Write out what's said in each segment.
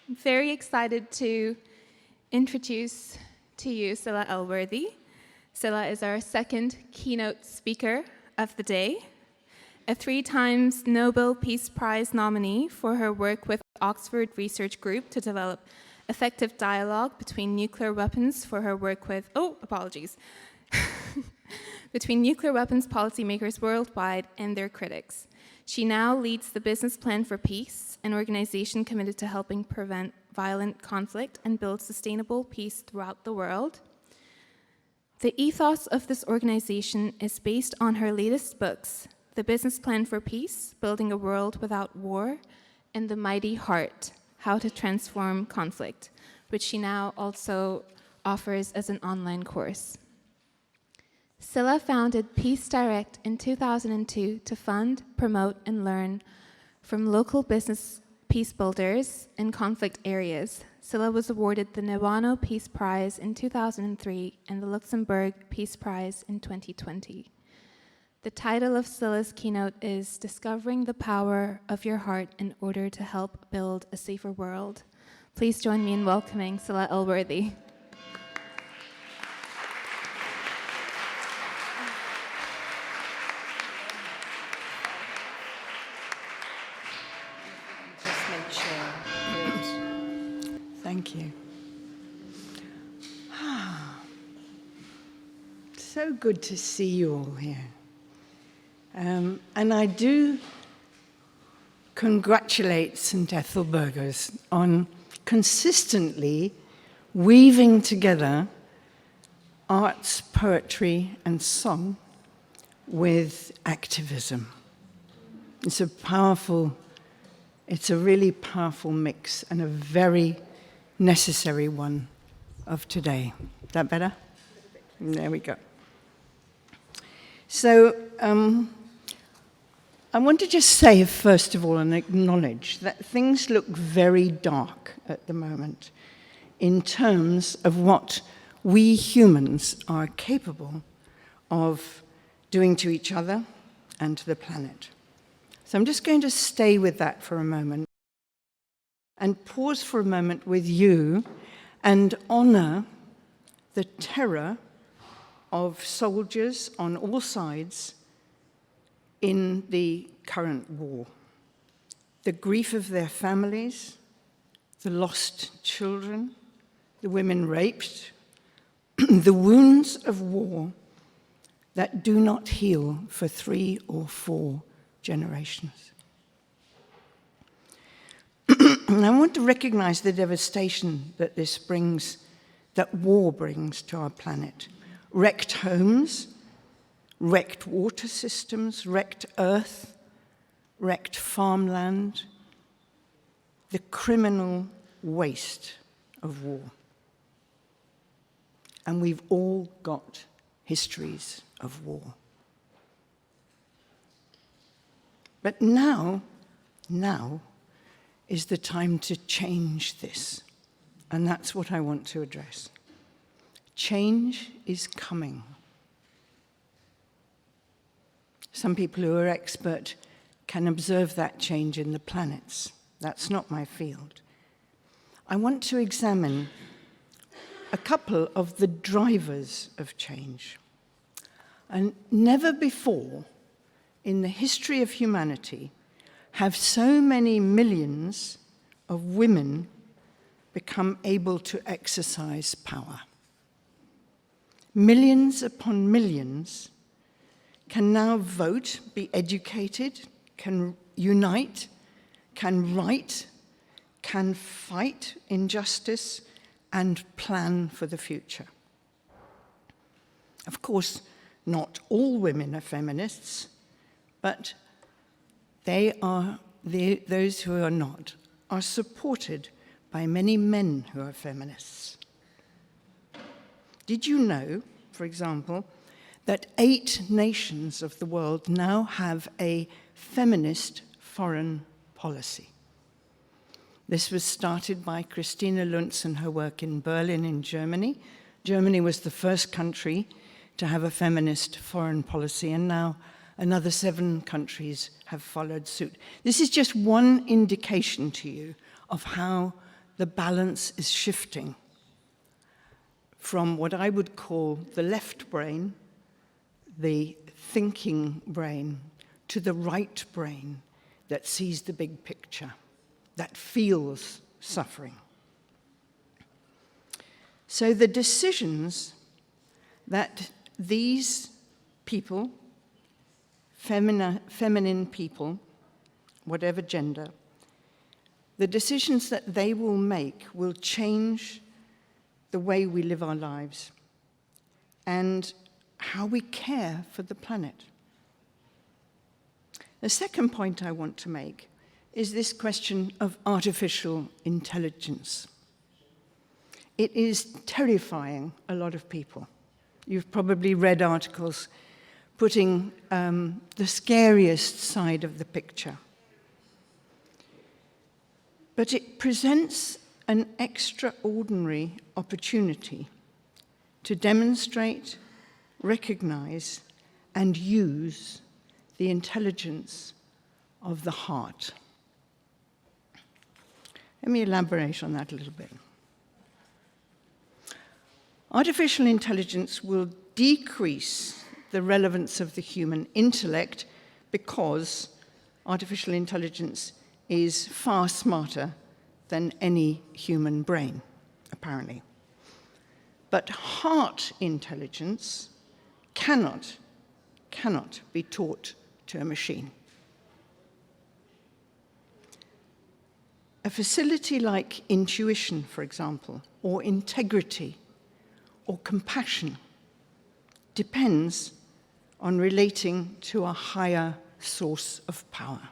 I'm very excited to introduce to you Scilla Elworthy. Scilla is our second keynote speaker of the day, a 3 times Nobel Peace Prize nominee for her work with Oxford Research Group to develop effective dialogue between nuclear weapons for her work with, between nuclear weapons policymakers worldwide and their critics. She now leads the Business Plan for Peace, an organization committed to helping prevent violent conflict and build sustainable peace throughout the world. The ethos of this organization is based on her latest books, The Business Plan for Peace, Building a World Without War, and The Mighty Heart, How to Transform Conflict, which she now also offers as an online course. Scilla founded Peace Direct in 2002 to fund, promote, and learn from local business peace builders in conflict areas. Scilla was awarded the Niwano Peace Prize in 2003 and the Luxembourg Peace Prize in 2020. The title of Scilla's keynote is Discovering the Power of Your Heart in Order to Help Build a Safer World. Please join me in welcoming Scilla Elworthy. Thank you. So good to see you all here. And I do congratulate St. Ethelburga's on consistently weaving together arts, poetry, and song with activism. It's a really powerful mix and a very necessary one of today. Is that better? There we go. So I want to just say, first of all, and acknowledge that things look very dark at the moment in terms of what we humans are capable of doing to each other and to the planet. So I'm just going to stay with that for a moment and pause for a moment with you and honor the terror of soldiers on all sides in the current war. The grief of their families, the lost children, the women raped, the wounds of war that do not heal for 3 or 4 generations. And I want to recognize the devastation that that war brings to our planet. Wrecked homes, wrecked water systems, wrecked earth, wrecked farmland, the criminal waste of war. And we've all got histories of war. But now is the time to change this. And that's what I want to address. Change is coming. Some people who are expert can observe that change in the planets. That's not my field. I want to examine a couple of the drivers of change. And never before in the history of humanity have so many millions of women become able to exercise power. Millions upon millions can now vote, be educated, can unite, can write, can fight injustice, and plan for the future. Of course, not all women are feminists, but those who are not are supported by many men who are feminists. Did you know, for example, that 8 nations of the world now have a feminist foreign policy? This was started by Christine Luntz and her work in Berlin in Germany. Germany was the first country to have a feminist foreign policy, and now another 7 countries have followed suit. This is just one indication to you of how the balance is shifting from what I would call the left brain, the thinking brain, to the right brain that sees the big picture, that feels suffering. So the decisions that these people, feminine people, whatever gender, the decisions that they will make will change the way we live our lives and how we care for the planet. The second point I want to make is this question of artificial intelligence. It is terrifying a lot of people. You've probably read articles putting the scariest side of the picture. But it presents an extraordinary opportunity to demonstrate, recognize, and use the intelligence of the heart. Let me elaborate on that a little bit. Artificial intelligence will decrease the relevance of the human intellect because artificial intelligence is far smarter than any human brain, apparently. But heart intelligence cannot be taught to a machine. A facility like intuition, for example, or integrity, or compassion, depends on relating to a higher source of power.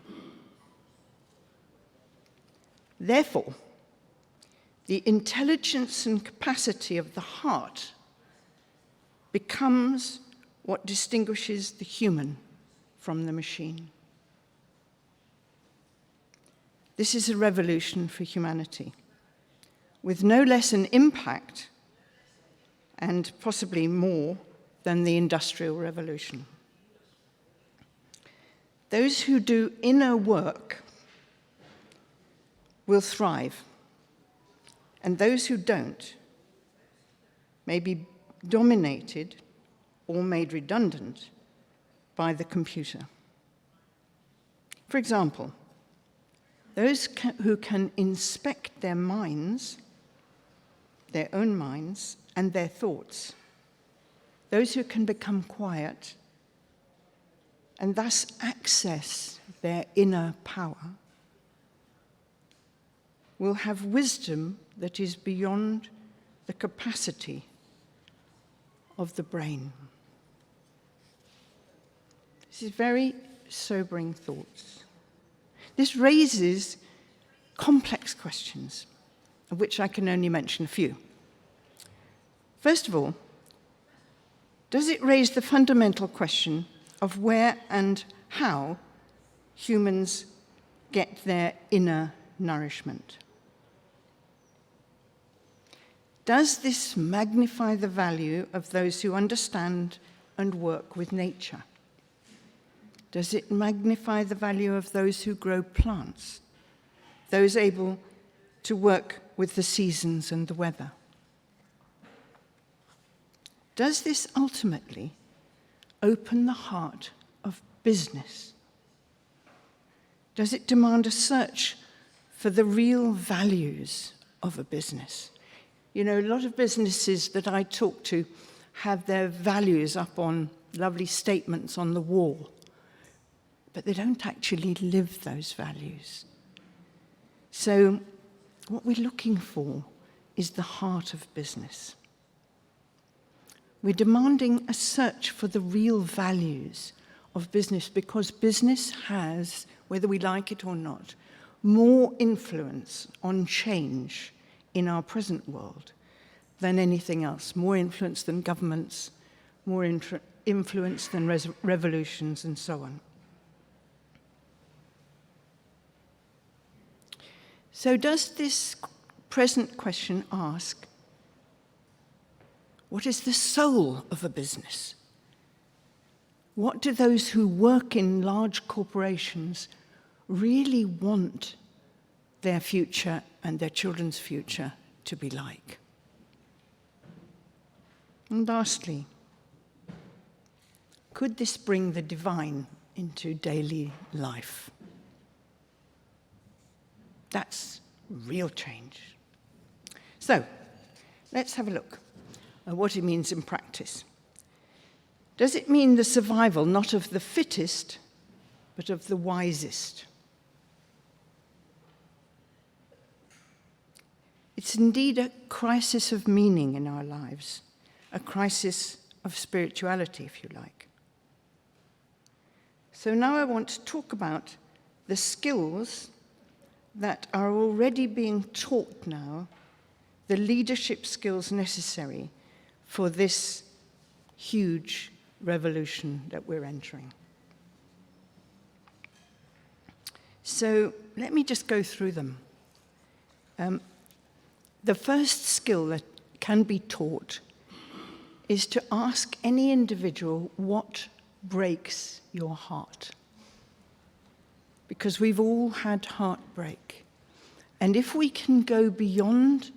Therefore, the intelligence and capacity of the heart becomes what distinguishes the human from the machine. This is a revolution for humanity, with no less an impact, and possibly more, than the Industrial Revolution. Those who do inner work will thrive, and those who don't may be dominated or made redundant by the computer. For example, those who can inspect their minds, their own minds, and their thoughts, those who can become quiet and thus access their inner power, will have wisdom that is beyond the capacity of the brain. This is very sobering thoughts. This raises complex questions, of which I can only mention a few. First of all, does it raise the fundamental question of where and how humans get their inner nourishment? Does this magnify the value of those who understand and work with nature? Does it magnify the value of those who grow plants, those able to work with the seasons and the weather? Does this ultimately open the heart of business? Does it demand a search for the real values of a business? You know, a lot of businesses that I talk to have their values up on lovely statements on the wall, but they don't actually live those values. So what we're looking for is the heart of business. We're demanding a search for the real values of business because business has, whether we like it or not, more influence on change in our present world than anything else, more influence than governments, more influence than revolutions, and so on. So does this present question ask, what is the soul of a business? What do those who work in large corporations really want their future and their children's future to be like? And lastly, could this bring the divine into daily life? That's real change. So, let's have a look at what it means in practice. Does it mean the survival not of the fittest, but of the wisest? It's indeed a crisis of meaning in our lives, a crisis of spirituality, if you like. So now I want to talk about the skills that are already being taught now, the leadership skills necessary for this huge revolution that we're entering. So let me just go through them. The first skill that can be taught is to ask any individual what breaks your heart. Because we've all had heartbreak. And if we can go beyond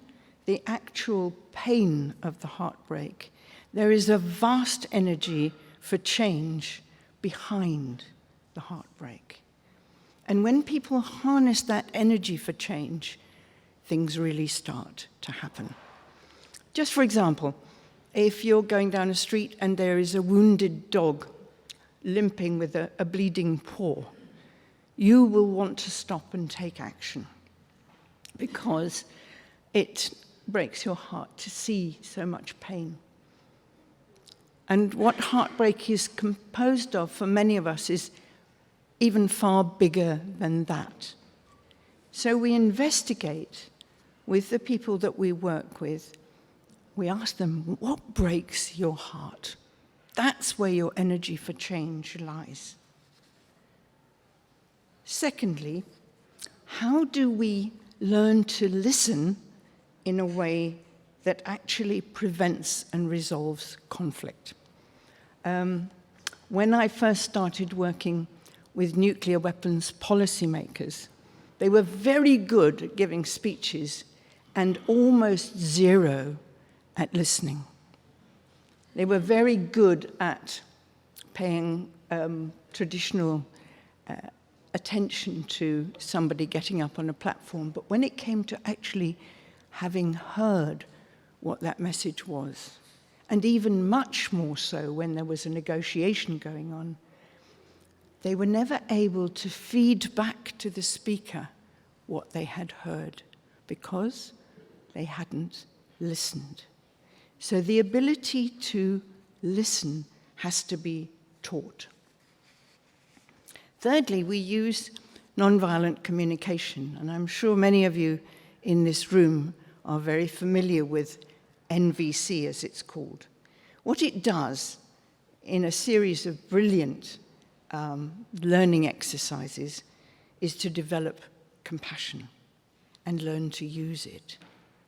the actual pain of the heartbreak, there is a vast energy for change behind the heartbreak. And when people harness that energy for change, things really start to happen. Just for example, if you're going down a street and there is a wounded dog limping with a bleeding paw, you will want to stop and take action because it breaks your heart to see so much pain. And what heartbreak is composed of for many of us is even far bigger than that. So we investigate with the people that we work with. We ask them, what breaks your heart? That's where your energy for change lies. Secondly, how do we learn to listen in a way that actually prevents and resolves conflict? When I first started working with nuclear weapons policymakers, they were very good at giving speeches and almost zero at listening. They were very good at paying traditional attention to somebody getting up on a platform, but when it came to actually having heard what that message was, and even much more so when there was a negotiation going on, they were never able to feed back to the speaker what they had heard because they hadn't listened. So the ability to listen has to be taught. Thirdly, we use nonviolent communication, and I'm sure many of you in this room are very familiar with NVC, as it's called. What it does in a series of brilliant learning exercises is to develop compassion and learn to use it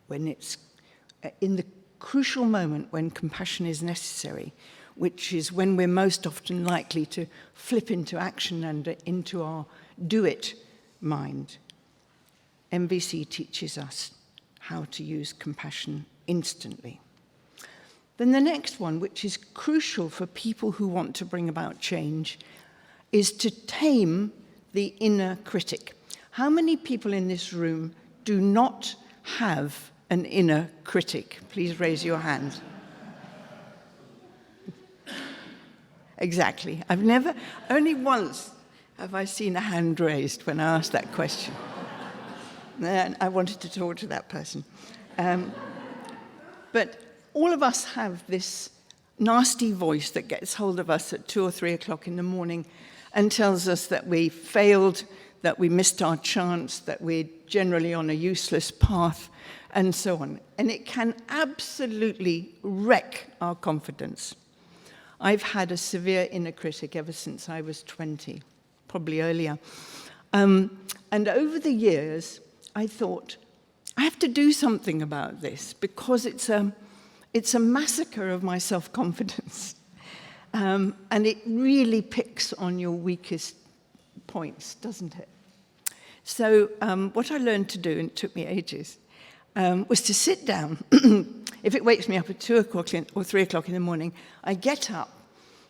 when it's in the crucial moment when compassion is necessary, which is when we're most often likely to flip into action and into our do-it mind. MVC teaches us how to use compassion instantly. Then the next one, which is crucial for people who want to bring about change, is to tame the inner critic. How many people in this room do not have an inner critic? Please raise your hand. Exactly. Only once have I seen a hand raised when I asked that question. And I wanted to talk to that person. But all of us have this nasty voice that gets hold of us at 2 or 3 o'clock in the morning and tells us that we failed, that we missed our chance, that we're generally on a useless path, and so on. And it can absolutely wreck our confidence. I've had a severe inner critic ever since I was 20, probably earlier. And over the years, I thought, I have to do something about this because it's a massacre of my self-confidence. And it really picks on your weakest points, doesn't it? So what I learned to do, and it took me ages, was to sit down. If it wakes me up at 2 o'clock or 3 o'clock in the morning, I get up,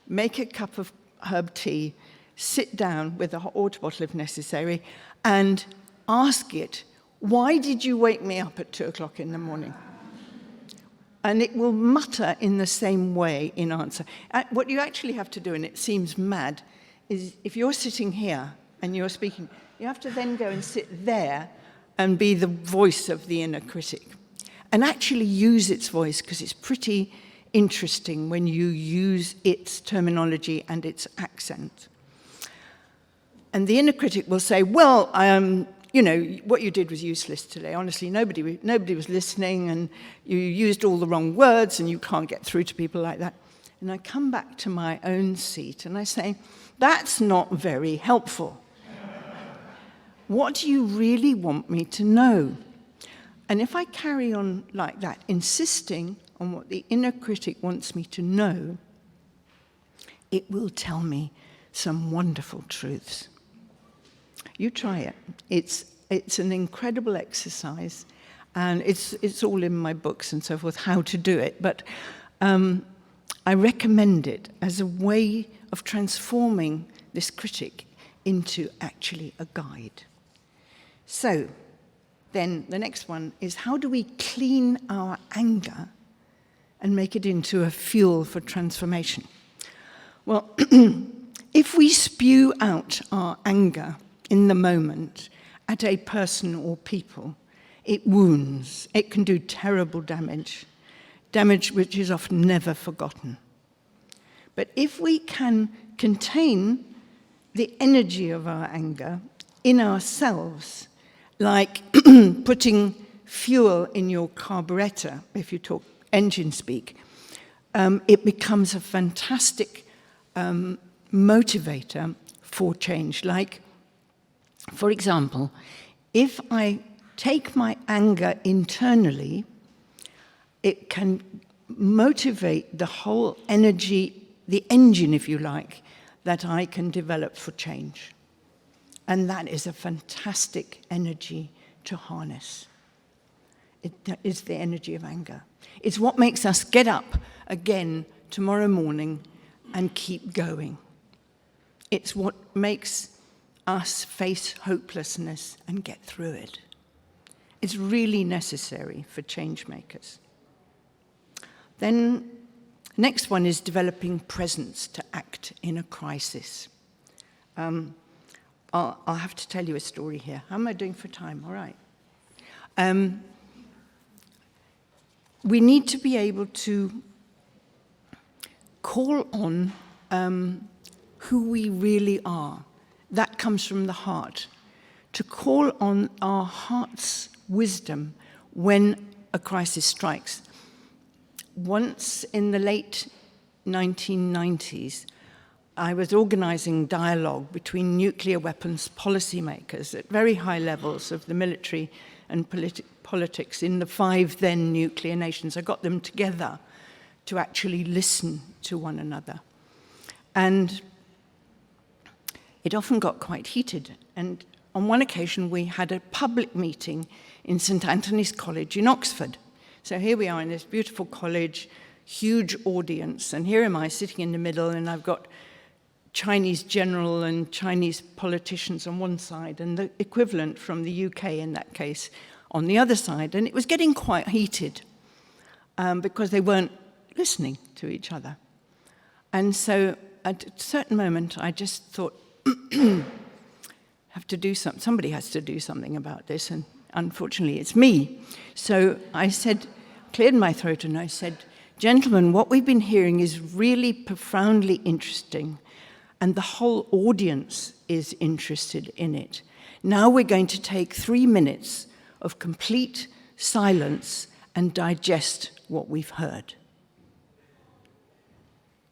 make a cup of herb tea, sit down with a hot water bottle if necessary, and ask it, why did you wake me up at 2 o'clock in the morning? And it will mutter in the same way in answer. What you actually have to do, and it seems mad, is if you're sitting here and you're speaking, you have to then go and sit there and be the voice of the inner critic. And actually use its voice, because it's pretty interesting when you use its terminology and its accent. And the inner critic will say, well, you know, what you did was useless today. Honestly, nobody was listening, and you used all the wrong words, and you can't get through to people like that. And I come back to my own seat, and I say, that's not very helpful. What do you really want me to know? And if I carry on like that, insisting on what the inner critic wants me to know, it will tell me some wonderful truths. You try it. It's an incredible exercise, and it's all in my books and so forth, how to do it. But I recommend it as a way of transforming this critic into actually a guide. So then the next one is, how do we clean our anger and make it into a fuel for transformation? Well, if we spew out our anger in the moment at a person or people, it wounds. It can do terrible damage which is often never forgotten. But if we can contain the energy of our anger in ourselves, like putting fuel in your carburetor, if you talk engine speak, it becomes a fantastic motivator for change. Like, for example, if I take my anger internally, it can motivate the whole energy, the engine, if you like, that I can develop for change. And that is a fantastic energy to harness. It is the energy of anger. It's what makes us get up again tomorrow morning and keep going. It's what makes us face hopelessness and get through it. It's really necessary for change makers. Then, next one is developing presence to act in a crisis. I'll have to tell you a story here. How am I doing for time? All right. We need to be able to call on who we really are. That comes from the heart. To call on our heart's wisdom when a crisis strikes. Once in the late 1990s, I was organizing dialogue between nuclear weapons policymakers at very high levels of the military and politics in the 5 then nuclear nations. I got them together to actually listen to one another. And it often got quite heated. And on one occasion, we had a public meeting in St. Anthony's College in Oxford. So here we are in this beautiful college, huge audience, and here am I sitting in the middle, and I've got Chinese general and Chinese politicians on one side, and the equivalent from the UK in that case on the other side. And it was getting quite heated because they weren't listening to each other. And so at a certain moment, I just thought, have to do something. Somebody has to do something about this, and unfortunately, it's me. So I said, cleared my throat, and I said, gentlemen, what we've been hearing is really profoundly interesting, and the whole audience is interested in it. Now we're going to take 3 minutes of complete silence and digest what we've heard.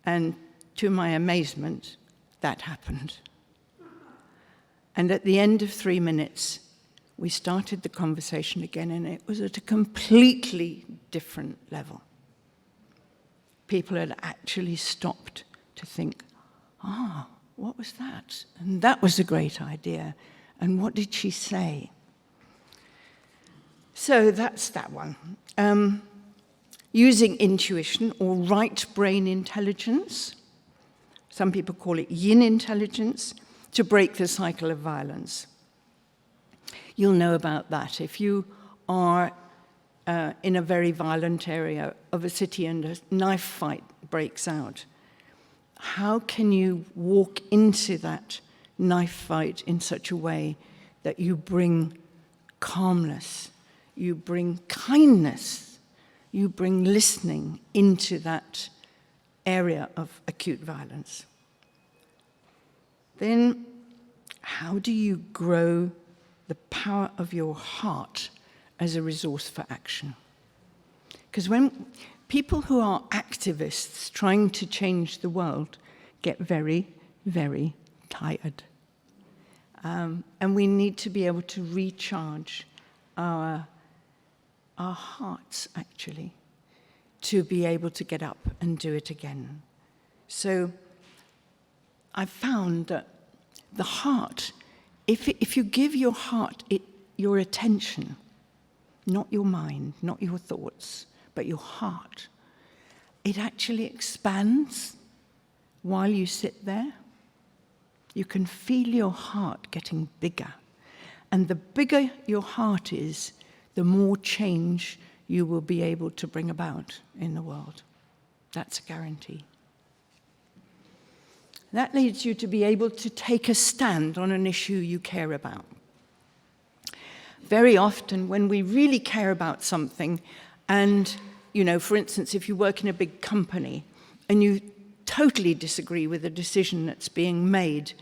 And to my amazement, that happened. And at the end of 3 minutes, we started the conversation again, and it was at a completely different level. People had actually stopped to think, what was that? And that was a great idea. And what did she say? So that's that one. Using intuition or right brain intelligence, some people call it yin intelligence, to break the cycle of violence. You'll know about that. If you are in a very violent area of a city and a knife fight breaks out, how can you walk into that knife fight in such a way that you bring calmness, you bring kindness, you bring listening into that area of acute violence? Then, how do you grow the power of your heart as a resource for action? Because when people who are activists trying to change the world get very, very tired. And we need to be able to recharge our hearts, actually, to be able to get up and do it again. So I found that the heart, if you give your heart your attention, not your mind, not your thoughts, but your heart, it actually expands while you sit there. You can feel your heart getting bigger. And the bigger your heart is, the more change you will be able to bring about in the world. That's a guarantee. That leads you to be able to take a stand on an issue you care about. Very often, when we really care about something, and, for instance, if you work in a big company and you totally disagree with a decision that's being made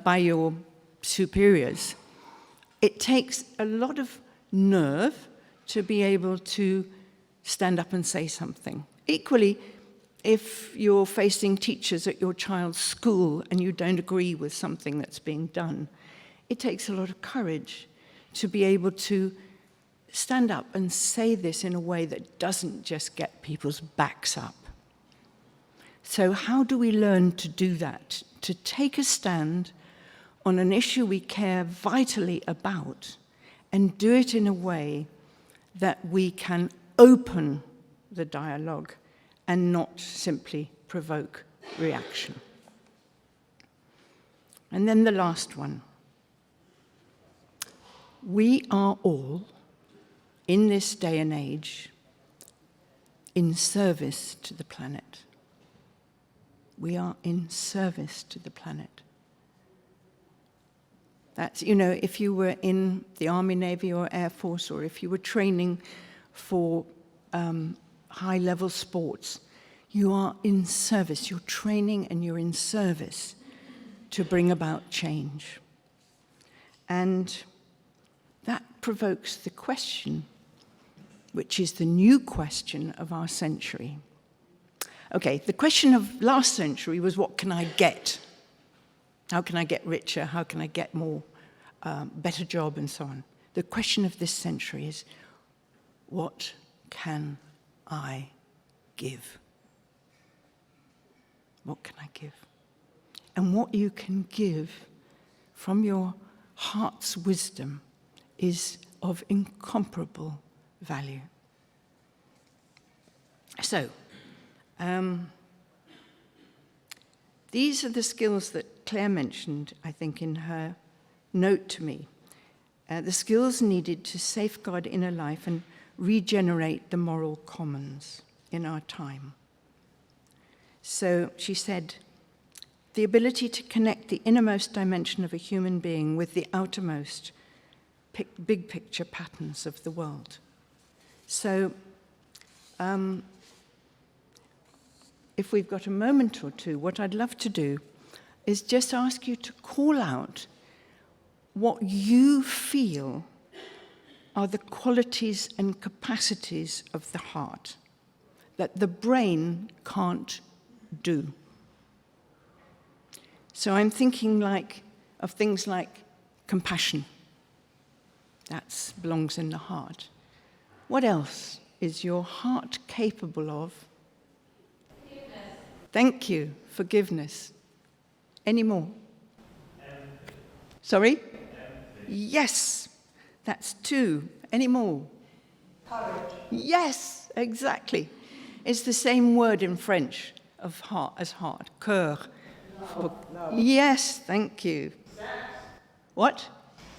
by your superiors, it takes a lot of nerve to be able to stand up and say something. Equally, if you're facing teachers at your child's school and you don't agree with something that's being done, it takes a lot of courage to be able to stand up and say this in a way that doesn't just get people's backs up. So how do we learn to do that? To take a stand on an issue we care vitally about and do it in a way that we can open the dialogue and not simply provoke reaction. And then the last one. We are all, in this day and age, in service to the planet. We are in service to the planet. That's, if you were in the Army, Navy, or Air Force, or if you were training for high-level sports, you are in service. You're training and you're in service to bring about change. And that provokes the question, which is the new question of our century. Okay, the question of last century was, what can I get? How can I get richer? How can I get more, better job, and so on? The question of this century is, what can I give? What can I give? And what you can give from your heart's wisdom is of incomparable value. So, these are the skills that Claire mentioned, I think, in her note to me. The skills needed to safeguard inner life and regenerate the moral commons in our time. So she said, the ability to connect the innermost dimension of a human being with the outermost big picture patterns of the world. So if we've got a moment or two, what I'd love to do is just ask you to call out what you feel are the qualities and capacities of the heart that the brain can't do. So I'm thinking of things like compassion. That belongs in the heart. What else is your heart capable of? Forgiveness. Thank you. Forgiveness. Any more? Sorry? Yes, that's 2. Any more? Courage. Yes, exactly. It's the same word in French of heart as heart. Cœur. No. Yes, thank you. Sex. What?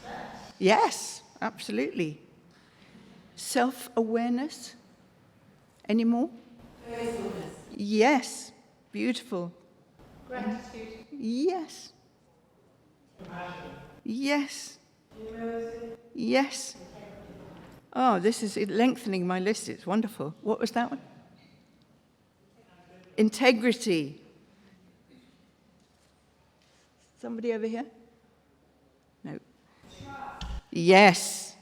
Sex. Yes, absolutely. Self-awareness. Any more? Faithfulness. Yes, beautiful. Gratitude. Yes. Compassion. Yes. Humility. Yes. Oh, this is lengthening my list. It's wonderful. What was that one? Integrity. Somebody over here? No. Trust. Yes.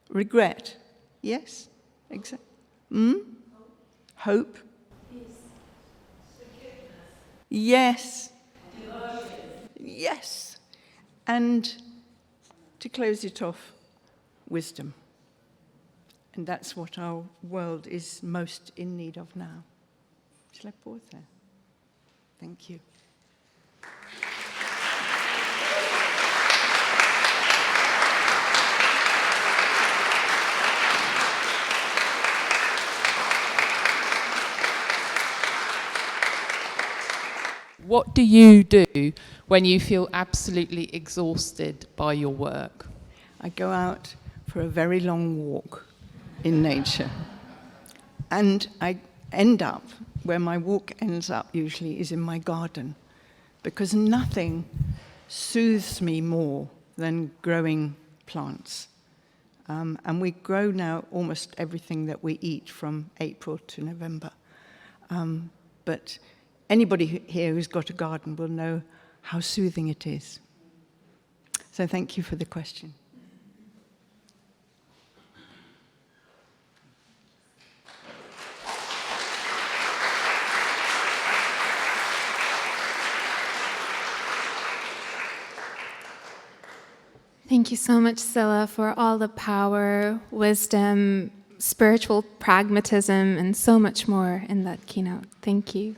Regret. Yes. Exactly. Hope. Peace. Forgiveness. Yes. Devotion. Yes. And to close it off, wisdom. And that's what our world is most in need of now. Shall I pause there? Thank you. What do you do when you feel absolutely exhausted by your work? I go out for a very long walk in nature. And I end up, where my walk ends up usually, is in my garden. Because nothing soothes me more than growing plants. And we grow now almost everything that we eat from April to November. But anybody here who's got a garden will know how soothing it is. So thank you for the question. Thank you so much, Scilla, for all the power, wisdom, spiritual pragmatism, and so much more in that keynote. Thank you.